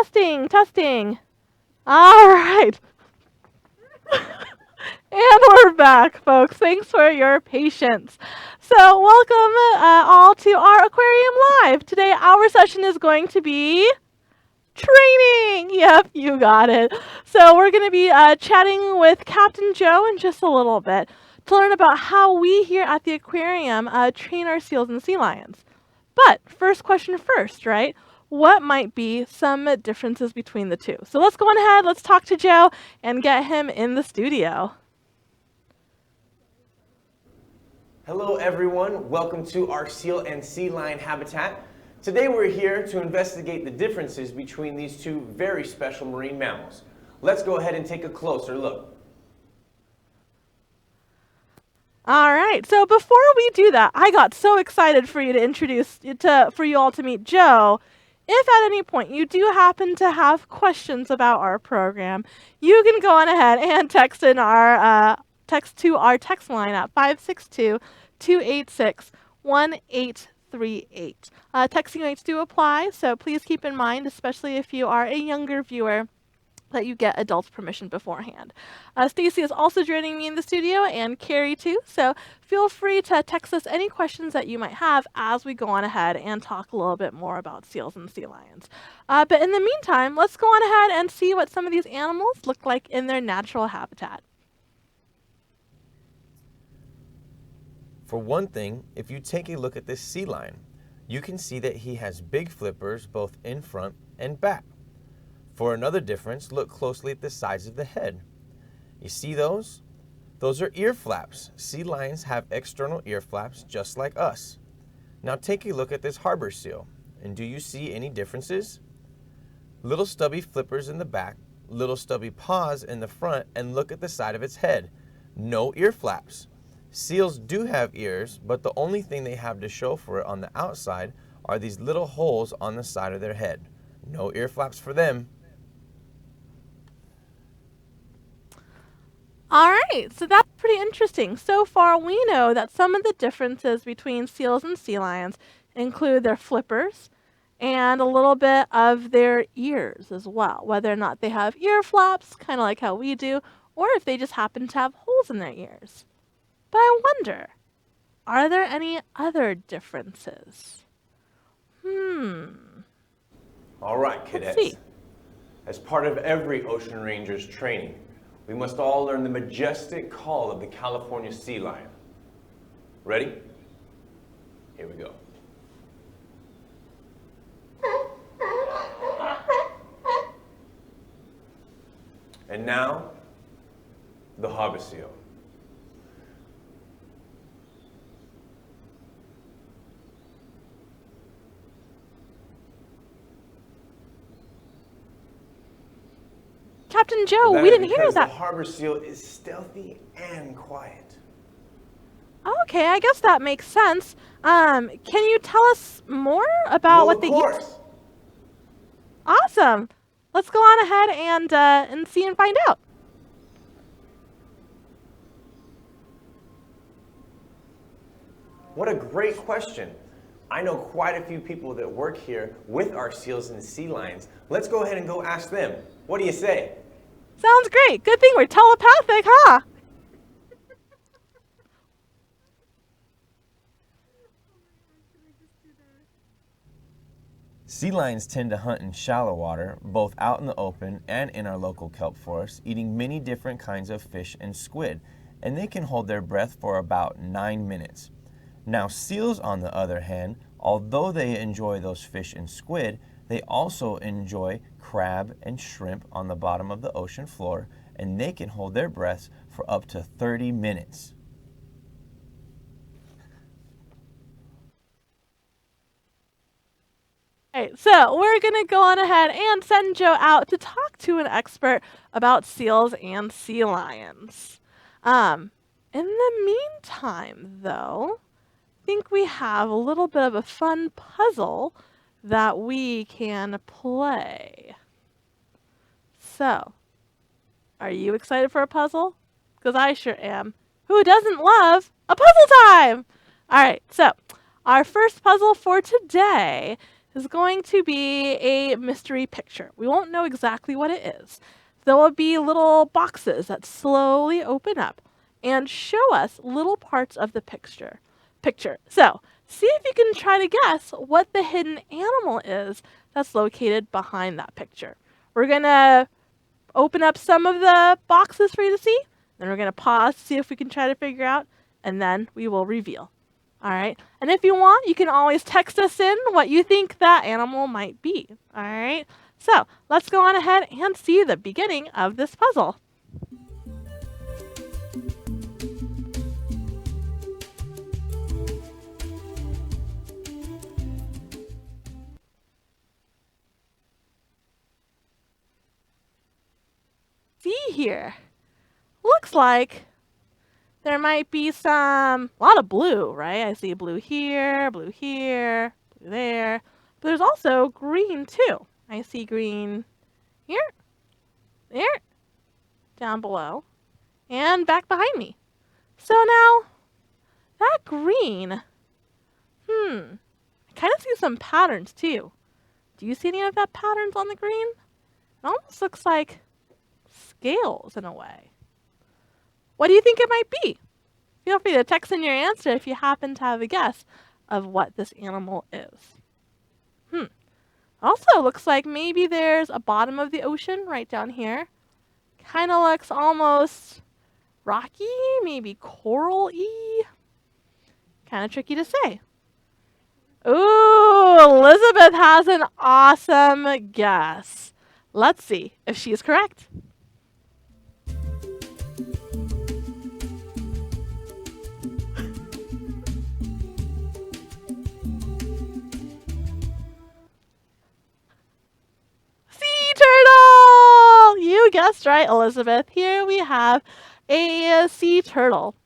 Testing, testing. All right. And we're back, folks. Thanks for your patience. So, welcome all to our Aquarium Live. Today, our session is going to be training. Yep, you got it. So, we're going to be chatting with Captain Joe in just a little bit to learn about how we here at the aquarium train our seals and sea lions. But first question first, right? What might be some differences between the two? So let's go on ahead, let's talk to Joe and get him in the studio. Hello everyone, welcome to our seal and sea lion habitat. Today we're here to investigate the differences between these two very special marine mammals. Let's go ahead and take a closer look. All right, so before we do that, I got so excited for you to for you all to meet Joe. If at any point you do happen to have questions about our program, you can go on ahead and text to our text line at 562-286-1838. Texting rates do apply, so please keep in mind, especially if you are a younger viewer, that you get adults' permission beforehand. Stacy is also joining me in the studio, and Carrie too, so feel free to text us any questions that you might have as we go on ahead and talk a little bit more about seals and sea lions. But in the meantime, let's go on ahead and see what some of these animals look like in their natural habitat. For one thing, if you take a look at this sea lion, you can see that he has big flippers both in front and back. For another difference, look closely at the sides of the head. You see those? Those are ear flaps. Sea lions have external ear flaps just like us. Now take a look at this harbor seal, and do you see any differences? Little stubby flippers in the back, little stubby paws in the front, and look at the side of its head. No ear flaps. Seals do have ears, but the only thing they have to show for it on the outside are these little holes on the side of their head. No ear flaps for them. All right, so that's pretty interesting. So far, we know that some of the differences between seals and sea lions include their flippers and a little bit of their ears as well, whether or not they have ear flaps, kind of like how we do, or if they just happen to have holes in their ears. But I wonder, are there any other differences? All right, Let's cadets. see. As part of every Ocean Ranger's training, we must all learn the majestic call of the California sea lion. Ready? Here we go. And now, the harbor seal. Captain Joe, That we is didn't hear because that. The harbor seal is stealthy and quiet. Okay, I guess that makes sense. Can you tell us more about what they eat? Of course. Awesome. Let's go on ahead and see and find out. What a great question. I know quite a few people that work here with our seals and sea lions. Let's go ahead and go ask them. What do you say? Sounds great. Good thing we're telepathic, huh? Sea lions tend to hunt in shallow water, both out in the open and in our local kelp forests, eating many different kinds of fish and squid, and they can hold their breath for about 9 minutes. Now, seals, on the other hand, although they enjoy those fish and squid, they also enjoy crab and shrimp on the bottom of the ocean floor, and they can hold their breaths for up to 30 minutes. Alright, so we're going to go on ahead and send Joe out to talk to an expert about seals and sea lions. In the meantime, though, I think we have a little bit of a fun puzzle that we can play. So, are you excited for a puzzle? Because I sure am. Who doesn't love a puzzle time? Alright, so our first puzzle for today is going to be a mystery picture. We won't know exactly what it is. There will be little boxes that slowly open up and show us little parts of the picture. So, see if you can try to guess what the hidden animal is that's located behind that picture. We're going to open up some of the boxes for you to see. Then we're going to pause to see if we can try to figure out, and then we will reveal. All right. And if you want, you can always text us in what you think that animal might be. All right. So let's go on ahead and see the beginning of this puzzle. See here. Looks like there might be a lot of blue, right? I see blue here, blue there. But there's also green too. I see green here, there, down below, and back behind me. So now, that green, I kind of see some patterns too. Do you see any of that patterns on the green? It almost looks like scales in a way. What do you think it might be? Feel free to text in your answer if you happen to have a guess of what this animal is. Also looks like maybe there's a bottom of the ocean right down here. Kind of looks almost rocky, maybe coral-y. Kind of tricky to say. Ooh, Elizabeth has an awesome guess. Let's see if she is correct. Turtle! You guessed right, Elizabeth. Here we have a sea turtle.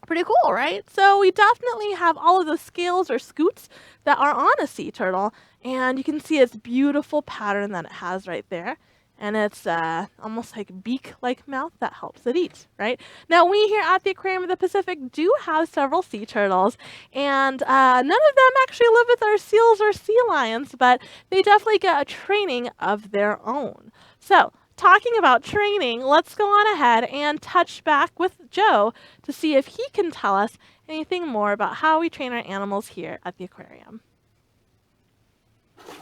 Pretty cool, right? So we definitely have all of the scales or scutes that are on a sea turtle, and you can see its beautiful pattern that it has right there. And it's almost like beak-like mouth that helps it eat, right? Now, we here at the Aquarium of the Pacific do have several sea turtles, and none of them actually live with our seals or sea lions, but they definitely get a training of their own. So, talking about training, let's go on ahead and touch back with Joe to see if he can tell us anything more about how we train our animals here at the aquarium.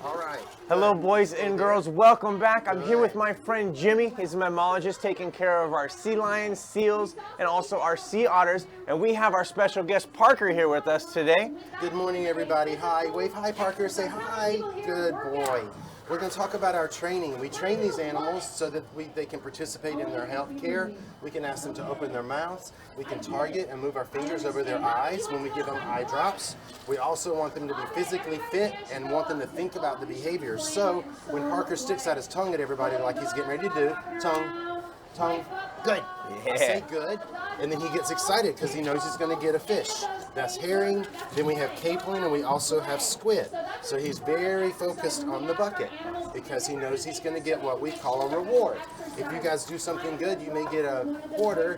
All right. Hello, boys and girls. Welcome back. I'm here with my friend Jimmy. He's a mammologist taking care of our sea lions, seals, and also our sea otters. And we have our special guest Parker here with us today. Good morning, everybody. Hi. Wave hi, Parker. Say hi. Good boy. We're going to talk about our training. We train these animals so that they can participate in their health care. We can ask them to open their mouths. We can target and move our fingers over their eyes when we give them eye drops. We also want them to be physically fit and want them to think about the behaviors. So when Parker sticks out his tongue at everybody like he's getting ready to do, tongue, good. Yeah. I say good, and then he gets excited because he knows he's going to get a fish. That's herring, then we have capelin, and we also have squid. So he's very focused on the bucket because he knows he's going to get what we call a reward. If you guys do something good, you may get a quarter.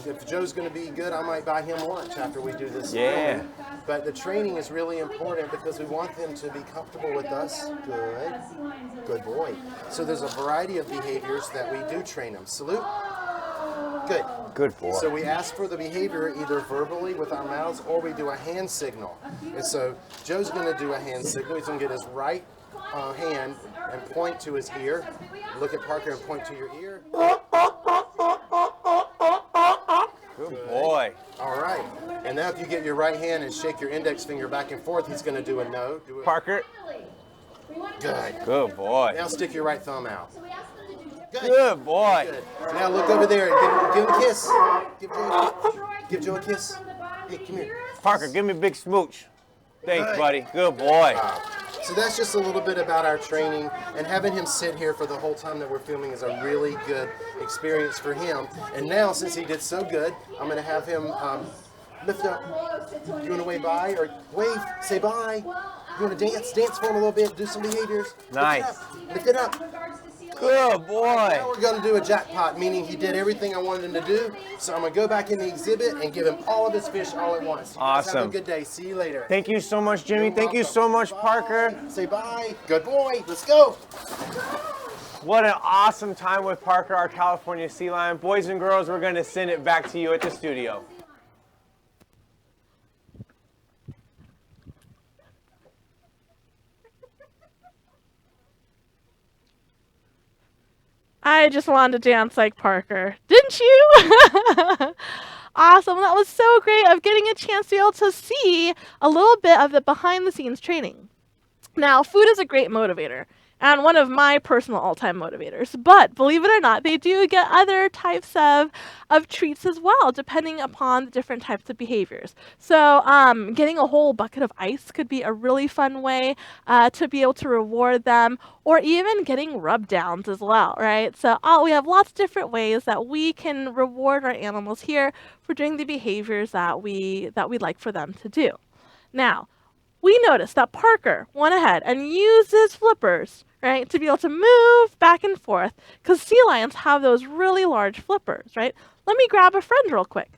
If Joe's going to be good, I might buy him lunch after we do this filming. But the training is really important because we want them to be comfortable with us. Good boy. So there's a variety of behaviors that we do train them. Salute. Good boy. So we ask for the behavior either verbally with our mouths or we do a hand signal. And so Joe's going to do a hand signal. He's going to get his right hand and point to his ear. Look at Parker and point to your ear. Good boy. All right. And now if you get your right hand and shake your index finger back and forth, he's going to do a no. Parker. Good boy. Now stick your right thumb out. Good boy. Good. Now look over there and give him a kiss. Give Joe a kiss. Hey, come here. Parker, give me a big smooch. Thanks, buddy. Good boy. So that's just a little bit about our training, and having him sit here for the whole time that we're filming is a really good experience for him. And now, since he did so good, I'm going to have him lift up. You want to wave bye or wave? Say bye. You want to dance? Dance for him a little bit. Do some behaviors. Nice. Lift it up. Good boy. Now we're going to do a jackpot, meaning he did everything I wanted him to do. So I'm going to go back in the exhibit and give him all of his fish all at once. You guys have Awesome. a good day. See you later. Thank you so much, Jimmy. Thank you so much, Parker. Say bye. Good boy. Let's go. What an awesome time with Parker, our California sea lion. Boys and girls, we're going to send it back to you at the studio. I just wanted to dance like Parker. Didn't you? Awesome. That was so great of getting a chance to be able to see a little bit of the behind the scenes training. Now, food is a great motivator and one of my personal all-time motivators. But believe it or not, they do get other types of treats as well, depending upon the different types of behaviors. So getting a whole bucket of ice could be a really fun way to be able to reward them, or even getting rub downs as well, right? So we have lots of different ways that we can reward our animals here for doing the behaviors that we like for them to do. Now, we noticed that Parker went ahead and used his flippers, right, to be able to move back and forth, because sea lions have those really large flippers, right? Let me grab a friend real quick.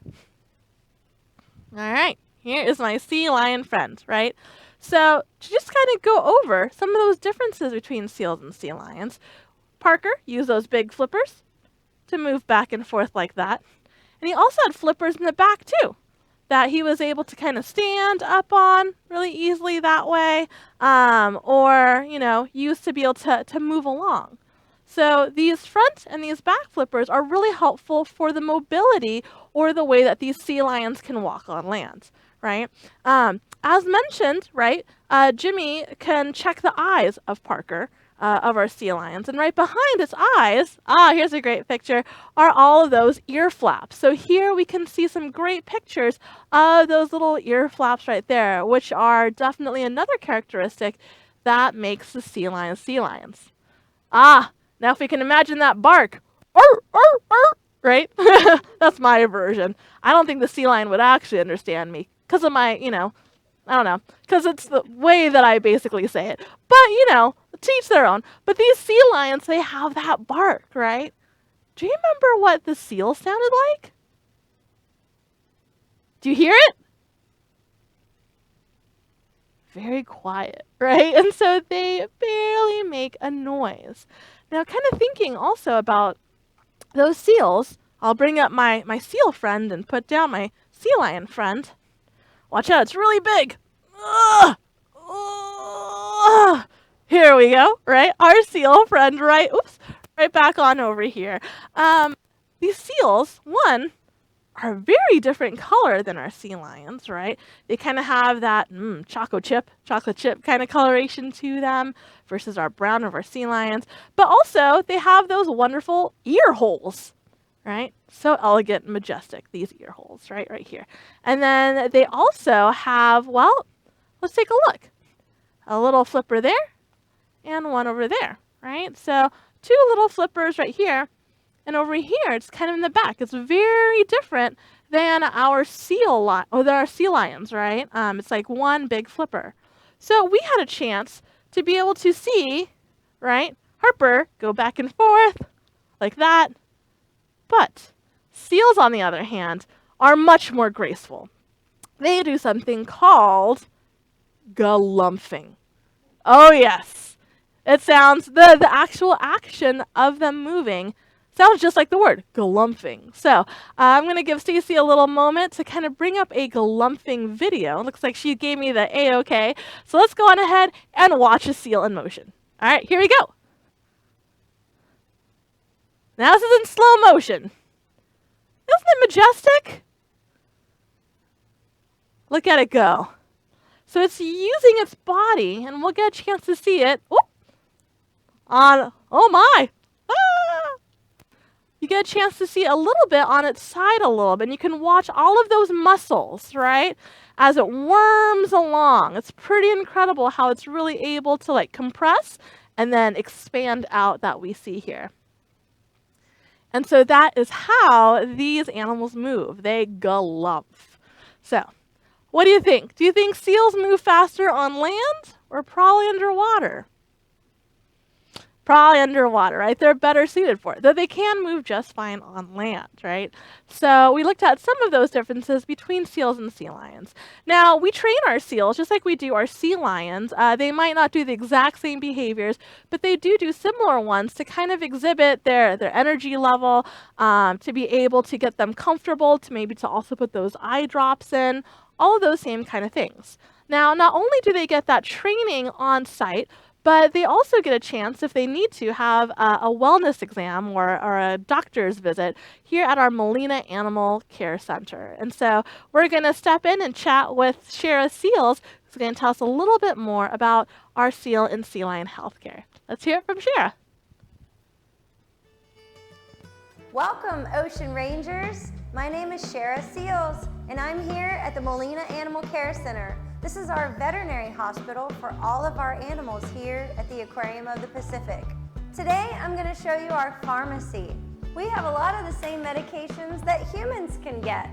All right, here is my sea lion friend, right? So to just kind of go over some of those differences between seals and sea lions, Parker used those big flippers to move back and forth like that. And he also had flippers in the back too, that he was able to kind of stand up on really easily that way, or, you know, use to be able to move along. So these front and these back flippers are really helpful for the mobility or the way that these sea lions can walk on land, right? As mentioned, right, Jimmy can check the eyes of Parker, of our sea lions. And right behind its eyes, here's a great picture, are all of those ear flaps. So here we can see some great pictures of those little ear flaps right there, which are definitely another characteristic that makes the sea lions sea lions. Now if we can imagine that bark, arr, arr, arr, right? That's my version. I don't think the sea lion would actually understand me because of my, you know, I don't know, because it's the way that I basically say it. But, you know, to each their own. But these sea lions, they have that bark, right? Do you remember what the seal sounded like? Do you hear it? Very quiet, right? And so they barely make a noise. Now, kind of thinking also about those seals, I'll bring up my seal friend and put down my sea lion friend. Watch out, it's really big. Here we go, right? Our seal friend, right? Oops, right back on over here. These seals, one, are a very different color than our sea lions, right? They kind of have that chocolate chip kind of coloration to them versus our brown of our sea lions. But also, they have those wonderful ear holes, right? So elegant and majestic, these ear holes, right here. And then they also have, well, let's take a look. A little flipper there and one over there, right? So two little flippers right here. And over here, it's kind of in the back. It's very different than our sea lions, right? It's like one big flipper. So we had a chance to be able to see, right, Harper go back and forth like that. But seals, on the other hand, are much more graceful. They do something called galumphing. Oh, yes. It sounds, the actual action of them moving sounds just like the word, galumphing. So I'm going to give Stacy a little moment to kind of bring up a galumphing video. Looks like she gave me the A-OK. So let's go on ahead and watch a seal in motion. All right, here we go. Now this is in slow motion. Isn't it majestic? Look at it go. So it's using its body, and we'll get a chance to see it. Whoop, on, oh my. You get a chance to see a little bit on its side a little bit, and you can watch all of those muscles, right, as it worms along. It's pretty incredible how it's really able to like compress and then expand out that we see here. And so that is how these animals move. They galumph. So, what do you think? Do you think seals move faster on land or probably underwater? probably underwater, right? They're better suited for it, though they can move just fine on land, right? So we looked at some of those differences between seals and sea lions. Now, we train our seals just like we do our sea lions. They might not do the exact same behaviors, but they do similar ones to kind of exhibit their energy level, to be able to get them comfortable, to maybe to also put those eye drops in, all of those same kind of things. Now, not only do they get that training on site, but they also get a chance, if they need to, have a wellness exam or a doctor's visit here at our Molina Animal Care Center. And so we're going to step in and chat with Shara Seals, who's going to tell us a little bit more about our seal and sea lion healthcare. Let's hear it from Shara. Welcome, Ocean Rangers. My name is Shara Seals, and I'm here at the Molina Animal Care Center. This is our veterinary hospital for all of our animals here at the Aquarium of the Pacific. Today, I'm going to show you our pharmacy. We have a lot of the same medications that humans can get.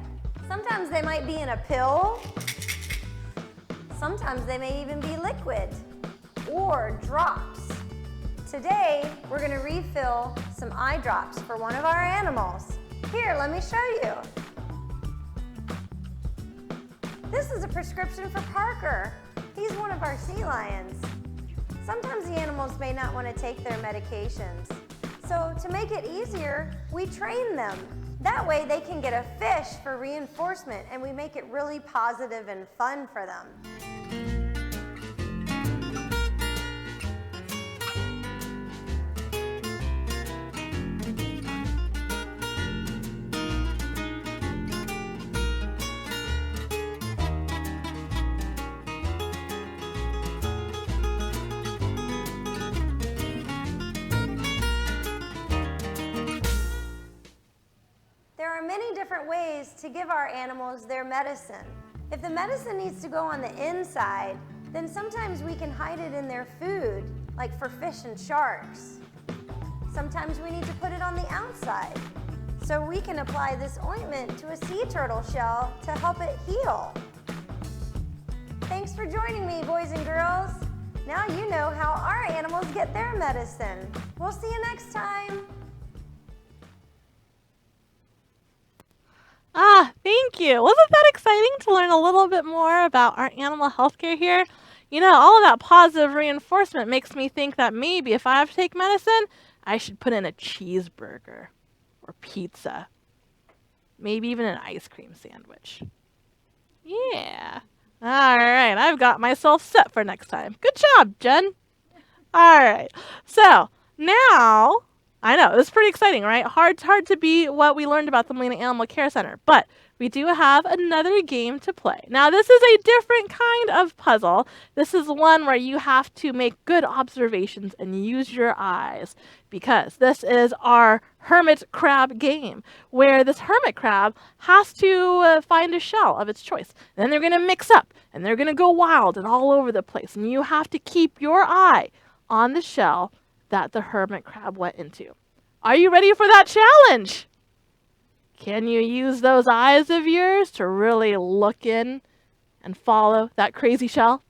Sometimes they might be in a pill. Sometimes they may even be liquid or drops. Today, we're going to refill some eye drops for one of our animals. Here, let me show you. This is a prescription for Parker. He's one of our sea lions. Sometimes the animals may not want to take their medications. So to make it easier, we train them. That way they can get a fish for reinforcement, and we make it really positive and fun for them. There are many different ways to give our animals their medicine. If the medicine needs to go on the inside, then sometimes we can hide it in their food, like for fish and sharks. Sometimes we need to put it on the outside. So we can apply this ointment to a sea turtle shell to help it heal. Thanks for joining me, boys and girls. Now you know how our animals get their medicine. We'll see you next time. Thank you. Wasn't that exciting to learn a little bit more about our animal healthcare here? You know, all of that positive reinforcement makes me think that maybe if I have to take medicine, I should put in a cheeseburger or pizza. Maybe even an ice cream sandwich. Yeah. All right, I've got myself set for next time. Good job, Jen. All right. So, now, I know, it was pretty exciting, right? Hard to beat what we learned about the Molina Animal Care Center, but we do have another game to play. Now, this is a different kind of puzzle. This is one where you have to make good observations and use your eyes, because this is our hermit crab game, where this hermit crab has to find a shell of its choice. Then they're going to mix up, and they're going to go wild and all over the place, and you have to keep your eye on the shell that the hermit crab went into. Are you ready for that challenge? Can you use those eyes of yours to really look in and follow that crazy shell?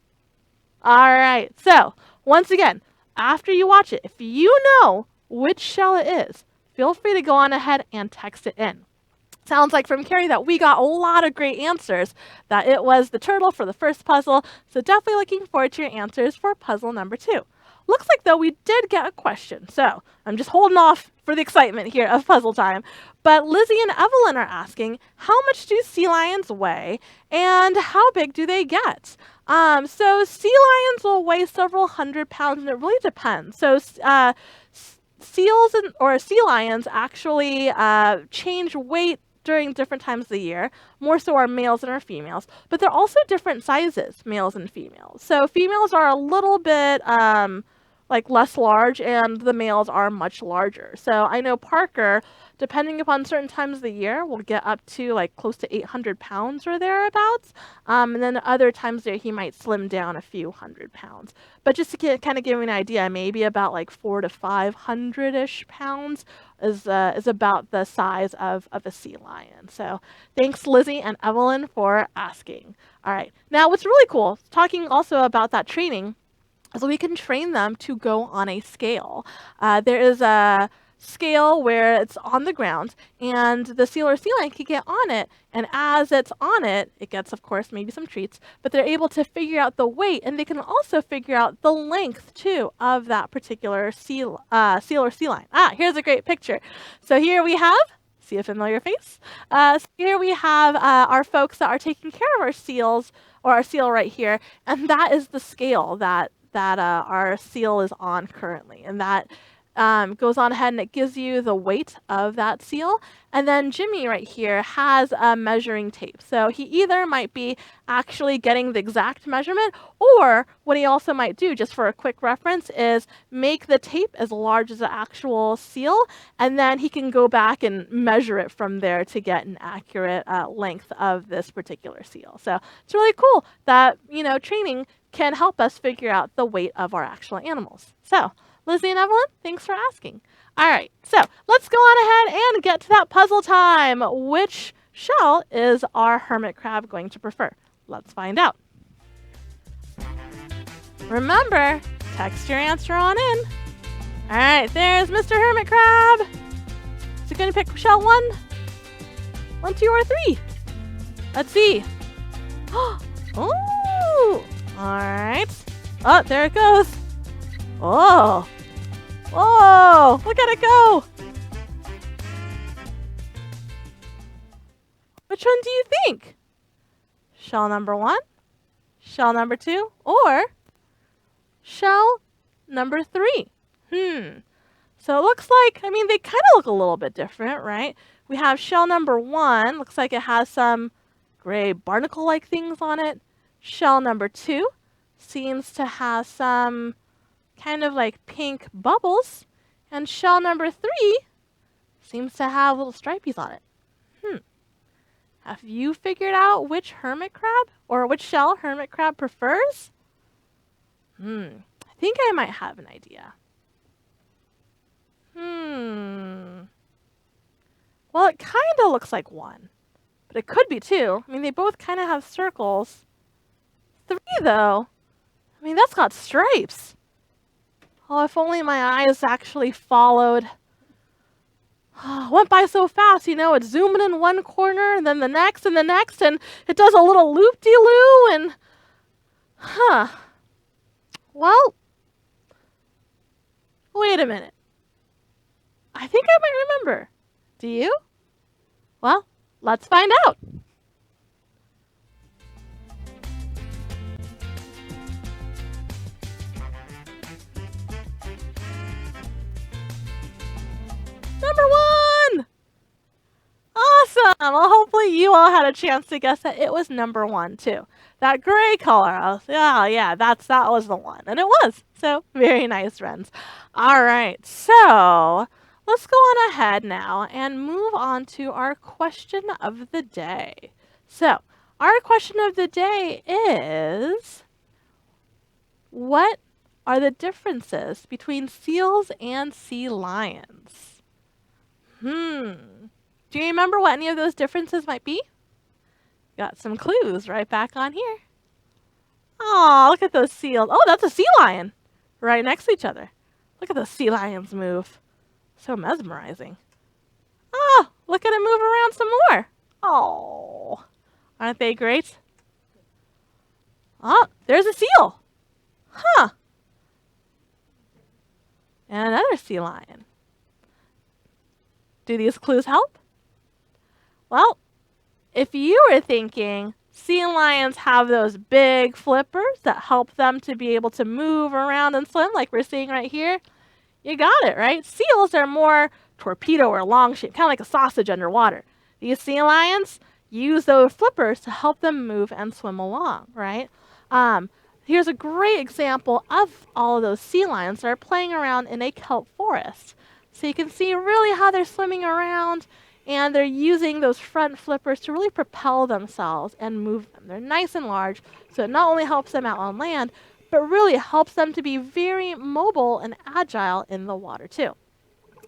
All right, so once again, after you watch it, if you know which shell it is, feel free to go on ahead and text it in. Sounds like from Carrie that we got a lot of great answers, that it was the turtle for the first puzzle, so definitely looking forward to your answers for puzzle number 2. Looks like, though, we did get a question, so I'm just holding off for the excitement here of puzzle time. But Lizzie and Evelyn are asking, how much do sea lions weigh, and how big do they get? So sea lions will weigh several hundred pounds, and it really depends. So seals or sea lions actually change weight during different times of the year, more so our males than our females, but they're also different sizes, males and females. So females are a little bit like less large, and the males are much larger. So I know Parker, depending upon certain times of the year, will get up to like close to 800 pounds or thereabouts. And then other times there he might slim down a few hundred pounds. But just to kind of give you an idea, maybe about like 400 to 500-ish pounds is about the size of a sea lion. So thanks, Lizzie and Evelyn, for asking. All right. Now, what's really cool, talking also about that training, So we can train them to go on a scale. There is a scale where it's on the ground, and the seal or sea lion can get on it, and as it's on it, it gets, of course, maybe some treats, but they're able to figure out the weight, and they can also figure out the length, too, of that particular seal or sea lion. Here's a great picture. So here we have, see a familiar face? So here we have our folks that are taking care of our seals, or our seal right here, and that is the scale that our seal is on currently, and that goes on ahead and it gives you the weight of that seal. And then Jimmy right here has a measuring tape. So he either might be actually getting the exact measurement, or what he also might do, just for a quick reference, is make the tape as large as the actual seal, and then he can go back and measure it from there to get an accurate length of this particular seal. So it's really cool that, training can help us figure out the weight of our actual animals. So Lizzie and Evelyn, thanks for asking. All right, so let's go on ahead and get to that puzzle time. Which shell is our hermit crab going to prefer? Let's find out. Remember, text your answer on in. All right, there's Mr. Hermit Crab. Is he going to pick shell 1, 1, 2, or 3? Let's see. Ooh, all right. Oh, there it goes. Oh. Whoa, look at it go. Which one do you think? Shell number 1, shell number 2, or shell number 3? So it looks like, they kind of look a little bit different, right? We have shell number 1, looks like it has some gray barnacle-like things on it. Shell number 2 seems to have some kind of like pink bubbles, and shell number 3 seems to have little stripies on it. Have you figured out which hermit crab or which shell hermit crab prefers? I think I might have an idea. Well, it kind of looks like 1, but it could be 2. They both kind of have circles. 3 though, that's got stripes. Oh, if only my eyes actually followed. Went by so fast, it's zooming in one corner, and then the next, and it does a little loop-de-loo, and... Well, wait a minute. I think I might remember. Do you? Well, let's find out. Number 1! Awesome! Well, hopefully you all had a chance to guess that it was number 1 too. That gray color. That was the one. And it was. So, very nice, friends. All right, so let's go on ahead now and move on to our question of the day. So, our question of the day is, what are the differences between seals and sea lions? Do you remember what any of those differences might be? Got some clues right back on here. Oh, look at those seals. Oh, that's a sea lion right next to each other. Look at those sea lions move. So mesmerizing. Oh, look at it move around some more. Oh, aren't they great? Oh, there's a seal. And another sea lion. Do these clues help? Well, if you were thinking sea lions have those big flippers that help them to be able to move around and swim like we're seeing right here, you got it, right? Seals are more torpedo or long shape, kind of like a sausage underwater. These sea lions use those flippers to help them move and swim along, right? Here's a great example of all of those sea lions that are playing around in a kelp forest. So you can see really how they're swimming around, and they're using those front flippers to really propel themselves and move them. They're nice and large, so it not only helps them out on land, but really helps them to be very mobile and agile in the water too.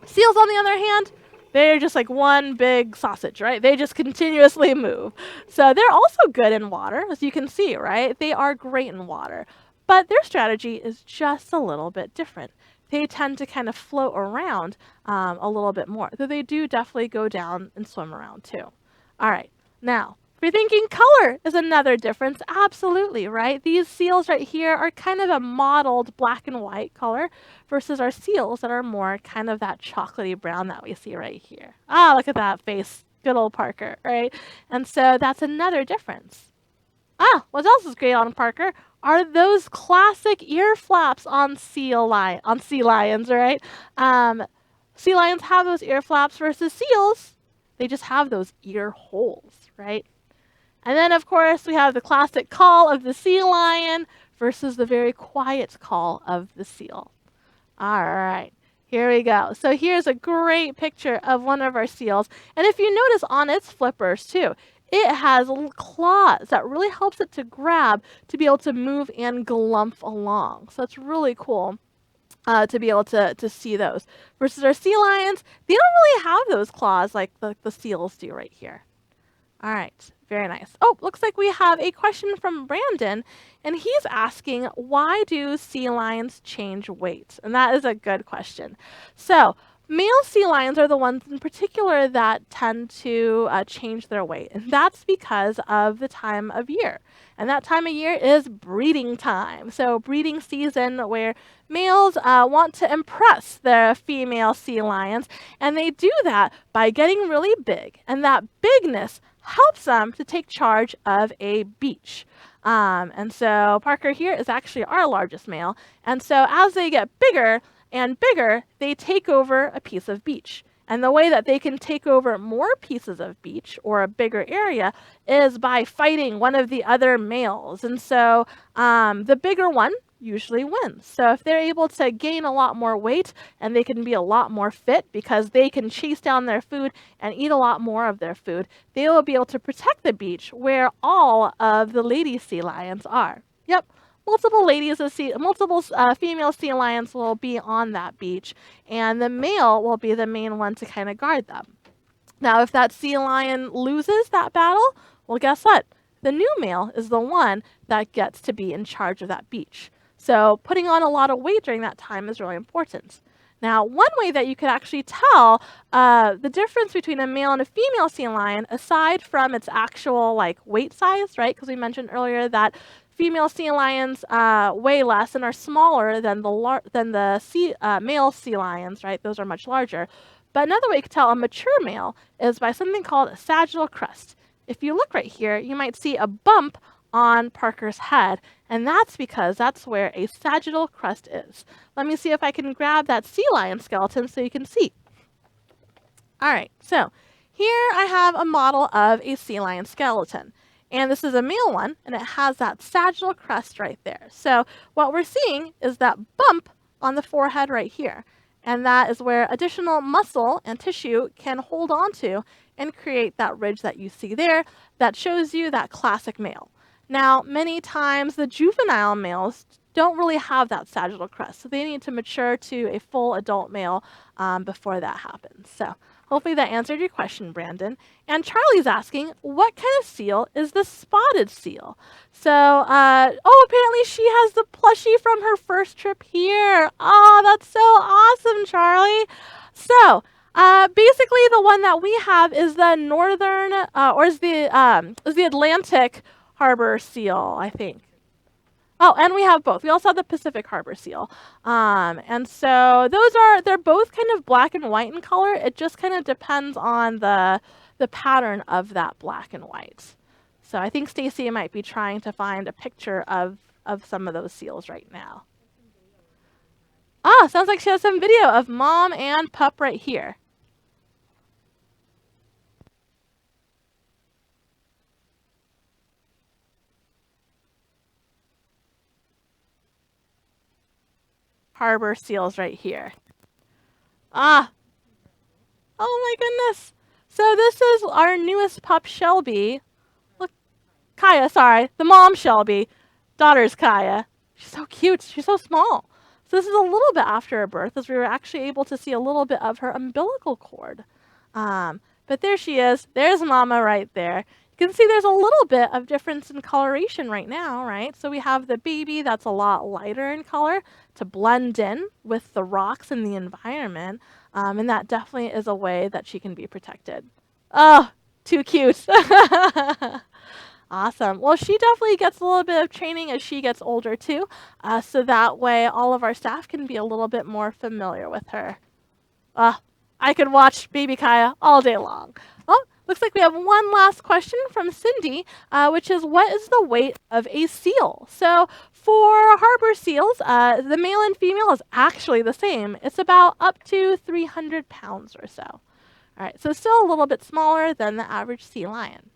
Seals, on the other hand, they're just like one big sausage, right? They just continuously move. So they're also good in water, as you can see, right? They are great in water. but their strategy is just a little bit different. They tend to kind of float around a little bit more, though they do definitely go down and swim around too. All right, now, if you're thinking color is another difference, absolutely, right? These seals right here are kind of a mottled black and white color versus our seals that are more kind of that chocolatey brown that we see right here. Ah, look at that face. Good old Parker, right? And so that's another difference. Ah, what else is great on Parker are those classic ear flaps on sea lions, right? Sea lions have those ear flaps versus seals, they just have those ear holes, right? And then, of course, we have the classic call of the sea lion versus the very quiet call of the seal. All right, here we go. So here's a great picture of one of our seals. And if you notice on its flippers too, it has little claws that really helps it to grab to be able to move and glump along. So it's really cool to be able to see those. Versus our sea lions, they don't really have those claws like the seals do right here. All right, very nice. Oh, looks like we have a question from Brandon, and he's asking, why do sea lions change weight? And that is a good question. So, male sea lions are the ones in particular that tend to change their weight, and that's because of the time of year. And that time of year is breeding time. So, breeding season where males want to impress their female sea lions, and they do that by getting really big. And that bigness helps them to take charge of a beach. And so Parker here is actually our largest male. And so as they get bigger and bigger, they take over a piece of beach. And the way that they can take over more pieces of beach or a bigger area is by fighting one of the other males. And so the bigger one usually wins. So if they're able to gain a lot more weight and they can be a lot more fit because they can chase down their food and eat a lot more of their food, they will be able to protect the beach where all of the lady sea lions are. Yep. Multiple female sea lions will be on that beach, and the male will be the main one to kind of guard them. Now, if that sea lion loses that battle, well, guess what? The new male is the one that gets to be in charge of that beach. So putting on a lot of weight during that time is really important. Now, one way that you could actually tell the difference between a male and a female sea lion, aside from its actual weight size, right? Because we mentioned earlier that female sea lions weigh less and are smaller than the male sea lions, right? Those are much larger. But another way you could tell a mature male is by something called a sagittal crest. If you look right here, you might see a bump on Parker's head, and that's because that's where a sagittal crest is. Let me see if I can grab that sea lion skeleton so you can see. All right, so here I have a model of a sea lion skeleton. And this is a male one, and it has that sagittal crest right there. So what we're seeing is that bump on the forehead right here. And that is where additional muscle and tissue can hold on to and create that ridge that you see there that shows you that classic male. Now, many times the juvenile males don't really have that sagittal crest, so they need to mature to a full adult male before that happens. So hopefully that answered your question, Brandon. And Charlie's asking, what kind of seal is the spotted seal? So, apparently she has the plushie from her first trip here. Oh, that's so awesome, Charlie. So, basically the one that we have is the northern, is the Atlantic harbor seal, I think. Oh, and we have both. We also have the Pacific harbor seal. And so they're both kind of black and white in color. It just kind of depends on the pattern of that black and white. So I think Stacy might be trying to find a picture of some of those seals right now. Ah, sounds like she has some video of mom and pup right here. Harbor seals right here. Ah. Oh my goodness. So this is our newest pup, Shelby. Look, Kaya, sorry. The mom, Shelby. Daughter's Kaya. She's so cute. She's so small. So this is a little bit after her birth, as we were actually able to see a little bit of her umbilical cord. But there she is. There's Mama right there. You can see there's a little bit of difference in coloration right now, right? So we have the baby that's a lot lighter in color to blend in with the rocks in the environment. And that definitely is a way that she can be protected. Oh, too cute. Awesome. Well, she definitely gets a little bit of training as she gets older too. So that way all of our staff can be a little bit more familiar with her. I could watch Baby Kaya all day long. Oh, looks like we have one last question from Cindy, which is, what is the weight of a seal? So for harbor seals, the male and female is actually the same. It's about up to 300 pounds or so. All right, so still a little bit smaller than the average sea lion.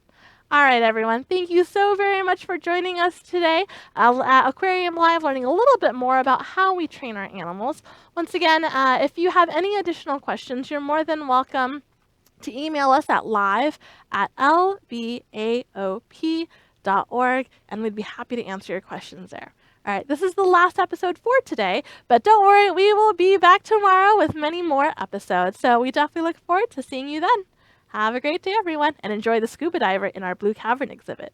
All right, everyone. Thank you so very much for joining us today at Aquarium Live, learning a little bit more about how we train our animals. Once again, if you have any additional questions, you're more than welcome to email us at live@lbaop.org, and we'd be happy to answer your questions there. All right, this is the last episode for today, but don't worry, we will be back tomorrow with many more episodes. So we definitely look forward to seeing you then. Have a great day, everyone, and enjoy the scuba diver in our Blue Cavern exhibit.